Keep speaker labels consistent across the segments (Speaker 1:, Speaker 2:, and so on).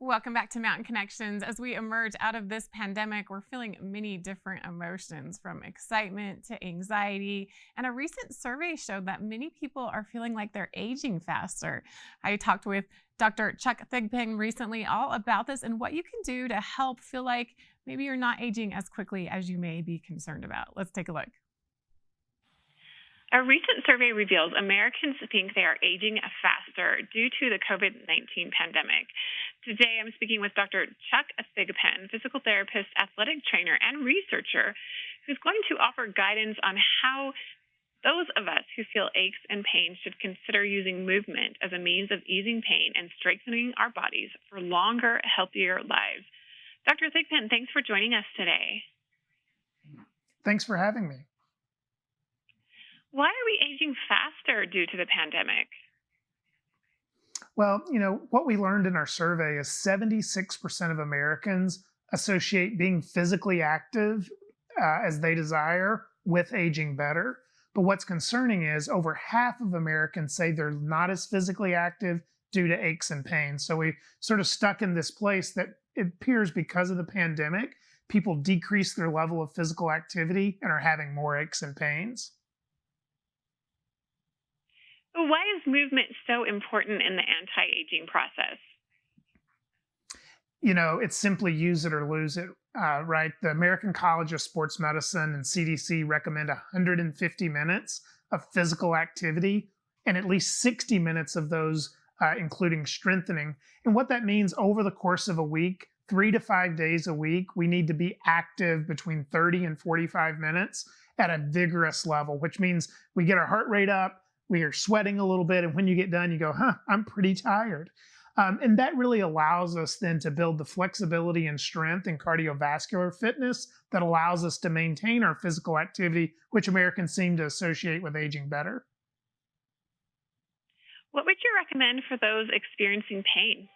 Speaker 1: Welcome back to Mountain Connections. As we emerge out of this pandemic, we're feeling many different emotions from excitement to anxiety. And a recent survey showed that many people are feeling like they're aging faster. I talked with Dr. Chuck Thigpen recently all about this and what you can do to help feel like maybe you're not aging as quickly as you may be concerned about. Let's take a look.
Speaker 2: A recent survey reveals Americans think they are aging faster due to the COVID-19 pandemic. Today, I'm speaking with Dr. Chuck Thigpen, physical therapist, athletic trainer, and researcher, who's going to offer guidance on how those of us who feel aches and pains should consider using movement as a means of easing pain and strengthening our bodies for longer, healthier lives. Dr. Thigpen, thanks for joining us today.
Speaker 3: Thanks for having me.
Speaker 2: Why are we aging faster due to the pandemic?
Speaker 3: Well, what we learned in our survey is 76% of Americans associate being physically active as they desire with aging better. But what's concerning is over half of Americans say they're not as physically active due to aches and pains. So we sort of stuck in this place that it appears because of the pandemic, people decrease their level of physical activity and are having more aches and pains.
Speaker 2: Why is movement so important in the anti-aging process?
Speaker 3: It's simply use it or lose it, right? The American College of Sports Medicine and CDC recommend 150 minutes of physical activity and at least 60 minutes of those, including strengthening. And what that means over the course of a week, 3 to 5 days a week, we need to be active between 30 and 45 minutes at a vigorous level, which means we get our heart rate up, we are sweating a little bit, and when you get done, you go, I'm pretty tired. And that really allows us then to build the flexibility and strength and cardiovascular fitness that allows us to maintain our physical activity, which Americans seem to associate with aging better.
Speaker 2: What would you recommend for those experiencing pain?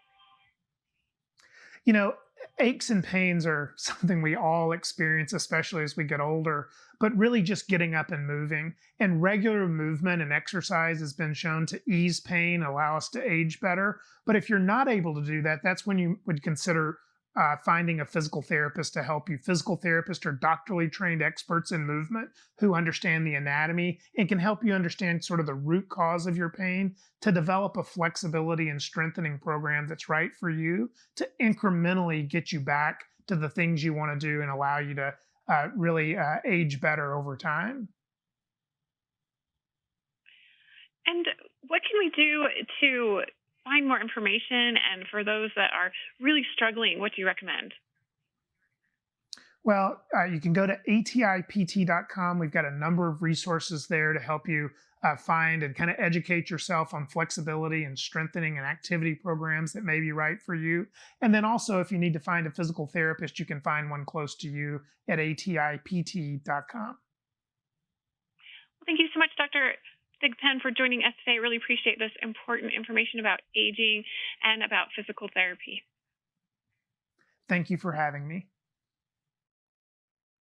Speaker 3: Aches and pains are something we all experience, especially as we get older, but really just getting up and moving. And regular movement and exercise has been shown to ease pain, allow us to age better. But if you're not able to do that, that's when you would consider finding a physical therapist to help you. Physical therapists are doctorally trained experts in movement who understand the anatomy and can help you understand sort of the root cause of your pain to develop a flexibility and strengthening program that's right for you to incrementally get you back to the things you want to do and allow you to really age better over time.
Speaker 2: And what can we do to find more information? And for those that are really struggling, what do you recommend?
Speaker 3: Well, you can go to atipt.com. We've got a number of resources there to help you find and kind of educate yourself on flexibility and strengthening and activity programs that may be right for you. And then also, if you need to find a physical therapist, you can find one close to you at atipt.com.
Speaker 2: Well, thank you so much, Dr. Thigpen, for joining us today. I really appreciate this important information about aging and about physical therapy.
Speaker 3: Thank you for having me.